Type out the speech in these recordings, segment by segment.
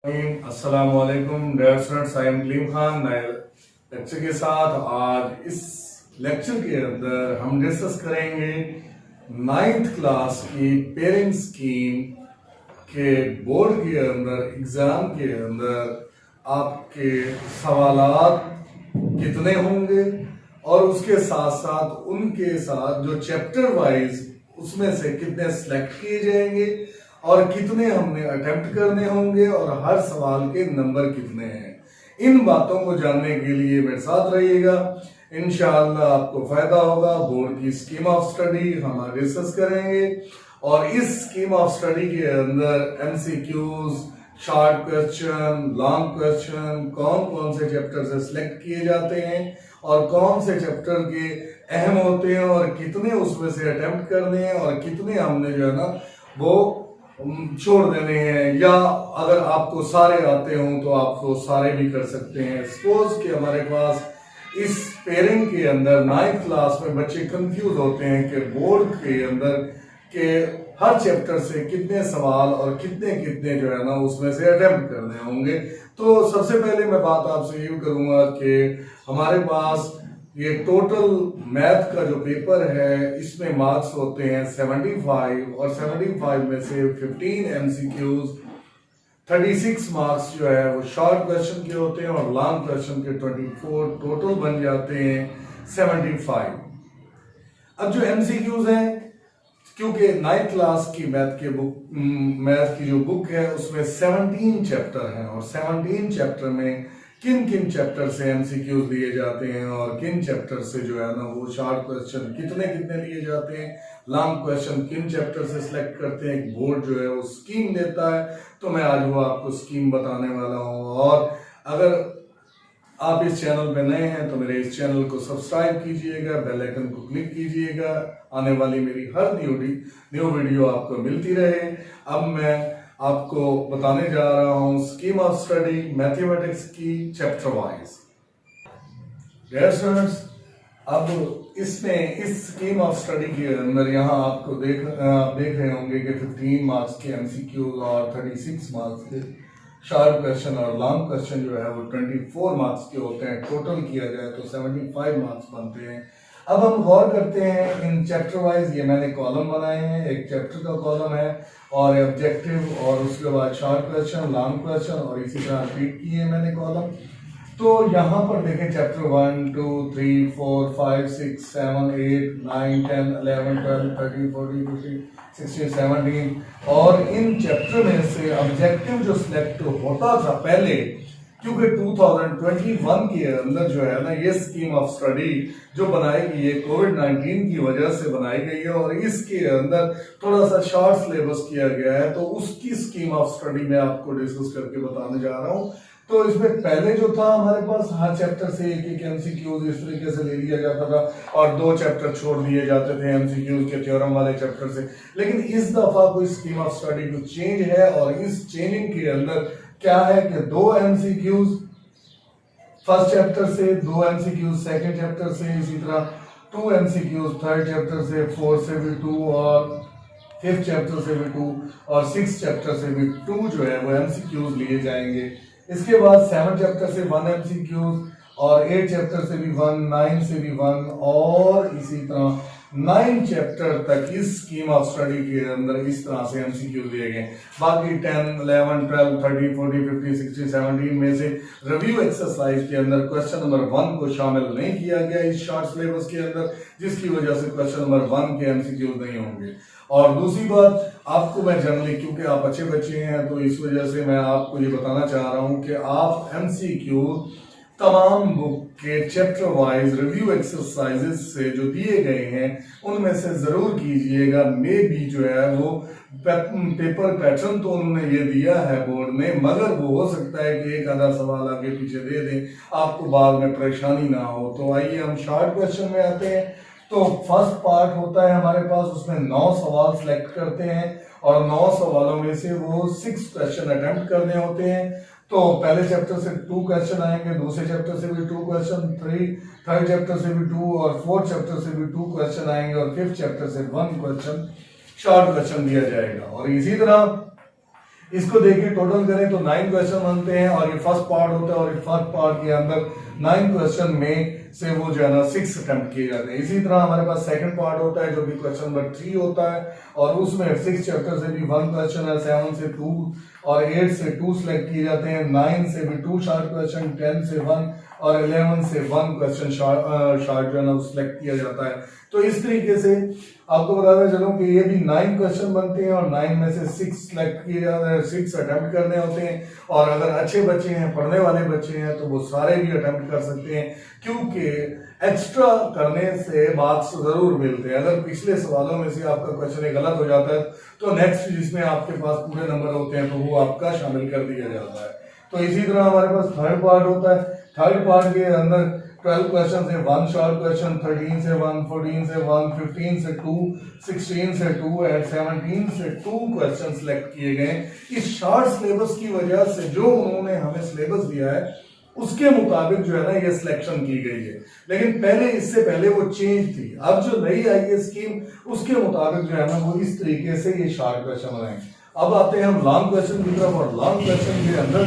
अस्सलाम वालेकुम dear students, I am Kaleem Khan नए लेक्चर के साथ। आज इस लेक्चर के अंदर हम डिस्कस करेंगे 9th क्लास की पेरेंट स्कीम के बोर्ड के अंदर एग्जाम के अंदर आपके सवालात कितने होंगे और उसके साथ साथ उनके साथ जो चैप्टर वाइज उसमें से कितने सिलेक्ट किए जाएंगे और कितने हमने अटेम्प्ट करने होंगे और हर सवाल के नंबर कितने हैं। इन बातों को जानने के लिए मेरे साथ रहिएगा, इंशाअल्लाह आपको फायदा होगा। बोर्ड की स्कीम ऑफ स्टडी हम आगे डिस्कस करेंगे और इस स्कीम ऑफ स्टडी के अंदर MCQs, short question, long question, कौन कौन से चैप्टर से सिलेक्ट किए जाते हैं और कौन से चैप्टर के अहम होते हैं और कितने उसमें से अटेम्प्ट करने हैं और कितने हमने जो है ना वो छोड़ देने हैं, या अगर आपको सारे आते हों तो आप वो सारे भी कर सकते हैं। सपोज कि हमारे पास इस पेयरिंग के अंदर 9th क्लास में बच्चे कंफ्यूज होते हैं कि बोर्ड के अंदर के हर चैप्टर से कितने सवाल और कितने कितने जो है ना उसमें से अटेम्प्ट करने होंगे। तो सबसे पहले मैं बात आपसे ये करूंगा कि हमारे पास ये टोटल मैथ का जो पेपर है इसमें मार्क्स होते हैं 75 और 75 में से 15 एमसीक्यूज, 36 मार्क्स जो है वो शॉर्ट क्वेश्चन के होते हैं और लॉन्ग क्वेश्चन के 24, टोटल बन जाते हैं 75। अब जो एमसीक्यूज हैं, क्योंकि 9th क्लास की मैथ की जो बुक है उसमें 17 चैप्टर हैं और 17 चैप्टर में किन किन चैप्टर से एमसीक्यूज लिए जाते हैं और किन चैप्टर से जो है ना वो शॉर्ट क्वेश्चन कितने कितने लिए जाते हैं, लॉन्ग क्वेश्चन किन चैप्टर से सिलेक्ट करते हैं, एक बोर्ड जो है वो स्कीम देता है। तो मैं आज वो आपको स्कीम बताने वाला हूँ। और अगर आप इस चैनल पे नए हैं तो मेरे इस चैनल को सब्सक्राइब कीजिएगा, बेल आइकन को क्लिक कीजिएगा, आने वाली मेरी हर न्यू वीडियो आपको मिलती रहे। अब मैं आपको बताने जा रहा हूं स्कीम ऑफ स्टडी मैथमेटिक्स की चैप्टर वाइज। डियर स्टूडेंट्स, अब इसमें इस स्कीम ऑफ स्टडी के अंदर यहाँ आपको देख रहे होंगे कि 15 मार्क्स के एमसीक्यूज और 36 मार्क्स के शॉर्ट क्वेश्चन और लॉन्ग क्वेश्चन जो है वो 24 मार्क्स के होते हैं। टोटल किया जाए तो 75 मार्क्स बनते हैं। अब हम गौर करते हैं इन चैप्टर वाइज। ये मैंने कॉलम बनाए हैं, एक चैप्टर का कॉलम है और ऑब्जेक्टिव और उसके बाद शॉर्ट क्वेश्चन, लॉन्ग क्वेश्चन और इसी तरह रिपीट किए मैंने कॉलम। तो यहाँ पर देखें चैप्टर 1, 2, 3, 4, 5, 6, 7, 8, 9, 10, 11, 12, 13, 14, 15, 16, 17 और इन चैप्टर में से ऑब्जेक्टिव जो सिलेक्ट होता था पहले, क्योंकि 2021 के अंदर जो है ना ये स्कीम ऑफ स्टडी जो बनाई गई है कोविड-19 की वजह से बनाई गई है और इसके अंदर थोड़ा सा शॉर्ट सिलेबस किया गया है, तो उसकी स्कीम ऑफ स्टडी में आपको डिस्कस करके बताने जा रहा हूँ। तो इसमें पहले जो था हमारे पास हर चैप्टर से एक एक एमसीक्यूज इस तरीके से ले लिया जाता था और 2 चैप्टर छोड़ दिए जाते थे एमसीक्यूज के थ्योरम वाले चैप्टर से। लेकिन इस दफा कोई स्कीम ऑफ स्टडी को चेंज है और इस चेंजिंग के अंदर क्या है कि 2 एमसीक्यूज फर्स्ट चैप्टर से, 2 एमसीक्यूज सेकंड चैप्टर से, इसी तरह 2 एमसीक्यूज थर्ड चैप्टर से, 4 से भी 2 और 5th चैप्टर से भी 2 और 6th चैप्टर से भी 2 जो है वो एमसीक्यूज लिए जाएंगे। इसके बाद 7 चैप्टर से 1 एमसीक्यूज और 8 चैप्टर से भी 1, 9 से भी 1 और इसी तरह 9 चैप्टर तक इस स्कीम ऑफ स्टडी के अंदर इस तरह से एमसीक्यू दिए गए। बाकी 10, 11, 12, 13, 14, 15, 16, 17 में से रिव्यू एक्सरसाइज के अंदर क्वेश्चन नंबर 1 को शामिल नहीं किया गया इस शॉर्ट सिलेबस के अंदर, जिसकी वजह से क्वेश्चन नंबर 1 के एमसीक्यू नहीं होंगे। और दूसरी बात, आपको मैं जनरली, क्योंकि आप अच्छे बच्चे हैं तो इस वजह से मैं आपको ये बताना चाह रहा हूं कि आप एमसीक्यू तमाम बुक के चैप्टर वाइज रिव्यू एक्सरसाइजेस से जो दिए गए हैं उनमें से जरूर कीजिएगा। मे भी जो है वो पेपर पैटर्न तो उन्होंने ये दिया है बोर्ड में, मगर वो हो सकता है कि एक आधा सवाल आगे पीछे दे दें, आपको बाद में परेशानी ना हो। तो आइए हम शॉर्ट क्वेश्चन में आते हैं। तो फर्स्ट पार्ट होता है हमारे पास, उसमें 9 सवाल सिलेक्ट करते हैं और 9 सवालों में से वो 6 क्वेश्चन अटेम्प्ट करने होते हैं। तो पहले चैप्टर से 2 क्वेश्चन आएंगे, दूसरे चैप्टर से भी 2 क्वेश्चन, थर्ड चैप्टर से भी 2 और 4th चैप्टर से भी 2 क्वेश्चन आएंगे और 5th चैप्टर से 1 क्वेश्चन शॉर्ट क्वेश्चन दिया जाएगा। और इसी तरह इसको देखिए टोटल करें तो 9 क्वेश्चन बनते हैं और ये फर्स्ट पार्ट होता है और ये फर्स्ट पार्ट के अंदर 9 क्वेश्चन में से वो जो है ना 6 अटेम्प्ट किए जाते हैं। इसी तरह हमारे पास सेकंड पार्ट होता है जो कि क्वेश्चन नंबर 3 होता है और उसमें 6 चैप्टर से भी 1 क्वेश्चन है, 7 से 2 और 8 से 2 सिलेक्ट किए जाते हैं, 9 से भी 2 शॉर्ट क्वेश्चन, 10 से 1 और 11 से 1 क्वेश्चन शॉर्ट जो है ना सिलेक्ट किया जाता है। तो इस तरीके से आपको बताता चलूं कि ये भी 9 क्वेश्चन बनते हैं और 9 में से 6 सिलेक्ट किए जाते हैं, 6 अटेम्प्ट करने होते हैं और अगर अच्छे बच्चे हैं, पढ़ने वाले बच्चे हैं तो वो सारे भी अटेम्प्ट कर सकते हैं, क्योंकि एक्स्ट्रा करने से मार्क्स जरूर मिलते हैं। अगर पिछले सवालों में से आपका क्वेश्चन गलत हो जाता है तो नेक्स्ट जिसमें आपके पास पूरे नंबर होते हैं तो वो आपका शामिल कर दिया जाता है। तो इसी तरह हमारे पास थर्ड पार्ट होता है। थर्ड पार्ट के अंदर 12 क्वेश्चन से 1 शॉर्ट क्वेश्चन, 13 से 1, 14 से 1, 15 से 2, 16 से 2 और 17 से 2 क्वेश्चन सिलेक्ट किए गए। इस शॉर्ट सिलेबस की वजह से जो उन्होंने हमें सिलेबस दिया है उसके मुताबिक जो है ना ये सिलेक्शन की गई है, लेकिन पहले इससे पहले वो चेंज थी। अब जो नई आई है स्कीम उसके मुताबिक जो है ना वो इस तरीके से ये शॉर्ट क्वेश्चन बनाए। अब आते हैं हम लॉन्ग क्वेश्चन की तरफ और लॉन्ग क्वेश्चन के अंदर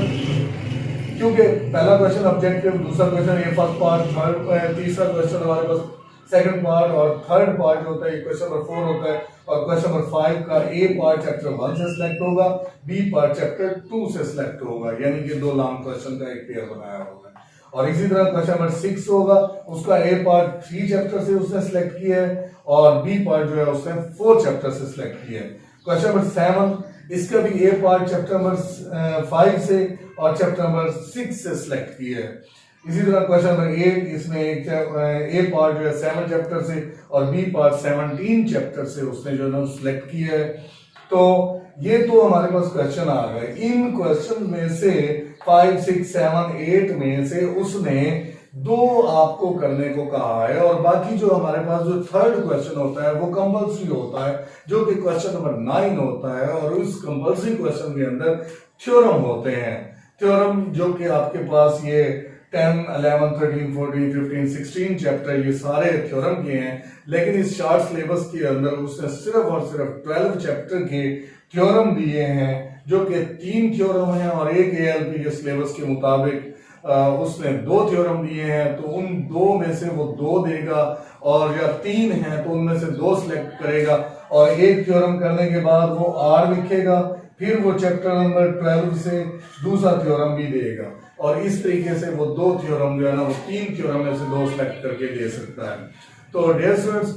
क्योंकि पहला क्वेश्चन ऑब्जेक्टिव, दूसरा क्वेश्चन ये फर्स्ट पार्ट, थर्ड तीसरा क्वेश्चन हमारे पास सेकंड पार्ट और थर्ड पार्ट होता है क्वेश्चन नंबर 4 होता है और क्वेश्चन नंबर 5 का ए पार्ट चैप्टर 1 से सिलेक्ट होगा, बी पार्ट चैप्टर 2 से सिलेक्ट होगा, यानी कि 2 लॉन्ग क्वेश्चन का एक पेयर बनाया होगा। और इसी तरह क्वेश्चन नंबर 6 होगा, उसका ए पार्ट 3 चैप्टर से उसने सिलेक्ट किया है और बी पार्ट जो है उसने 4 चैप्टर से सिलेक्ट किया है। क्वेश्चन नंबर 7 इसका भी ए पार्ट चैप्टर नंबर 5 से और चैप्टर नंबर 6 से सिलेक्ट किया है। इसी तरह क्वेश्चन नंबर 8 इसमें ए पार्ट जो है 7 चैप्टर से और बी पार्ट 17 चैप्टर से उसने जो है सिलेक्ट किया है। तो ये तो हमारे पास क्वेश्चन आ गए। इन क्वेश्चन में से 5, 6, 7, 8 में से उसने 2 आपको करने को कहा है और बाकी जो हमारे पास जो थर्ड क्वेश्चन होता है वो कंपल्सरी होता है, जो कि क्वेश्चन नंबर 9 होता है और उस कंपल्सरी क्वेश्चन के अंदर थ्योरम होते हैं। थ्योरम जो कि आपके पास ये 10, 11, 13, 14, 15, 16 चैप्टर ये सारे थ्योरम के हैं, लेकिन इस शॉर्ट सिलेबस के अंदर उसने सिर्फ और सिर्फ 12 चैप्टर के थ्योरम दिए हैं, जो कि 3 थ्योरम हैं और एक ALP के सिलेबस के मुताबिक उसने 2 थ्योरम दिए हैं। तो उन 2 में से वो 2 देगा और या 3 हैं तो उनमें से 2 सिलेक्ट करेगा और एक थ्योरम करने के बाद वो R लिखेगा, फिर वो चैप्टर नंबर 12 से दूसरा थ्योरम भी देगा और इस तरीके से वो 2 थ्योरम जो है ना वो 3 थ्योरम में से 2 सिलेक्ट करके दे सकता है। तो डियर स्टूडेंट्स,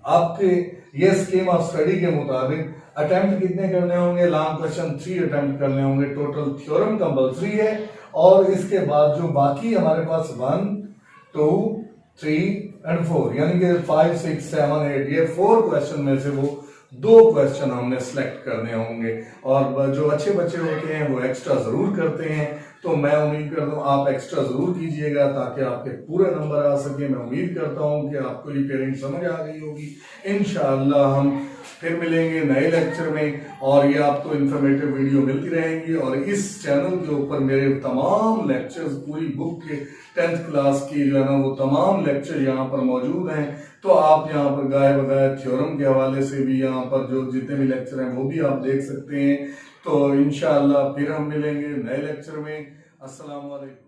आपके ये स्कीम ऑफ स्टडी के मुताबिक अटेम्प्ट कितने करने होंगे? लॉन्ग क्वेश्चन 3 अटेम्प्ट करने होंगे। टोटल थ्योरम कंपल्सरी है और इसके बाद जो बाकी हमारे पास 1, 2, 3 एंड 4 यानी कि 5, 6, 7, 8 ये 4 क्वेश्चन में से वो 2 क्वेश्चन हमने सिलेक्ट करने होंगे और जो अच्छे बच्चे होते हैं वो एक्स्ट्रा जरूर करते हैं। तो मैं उम्मीद करता हूँ आप एक्स्ट्रा जरूर कीजिएगा ताकि आपके पूरे नंबर आ सके। मैं उम्मीद करता हूँ कि आपको ये पेरेंट समझ आ गई होगी। इंशाअल्लाह हम फिर मिलेंगे नए लेक्चर में और ये आपको इंफॉर्मेटिव वीडियो मिलती रहेंगी और इस चैनल के ऊपर मेरे तमाम लेक्चर्स पूरी बुक के 10th क्लास की जो है ना वो तमाम लेक्चर यहाँ पर मौजूद हैं। तो आप यहाँ पर गाय बगाए थ्योरम के हवाले से भी यहाँ पर जो जितने भी लेक्चर हैं वो भी आप देख सकते हैं। तो इंशाअल्लाह फिर हम मिलेंगे नए लेक्चर में। अस्सलाम वालेकुम।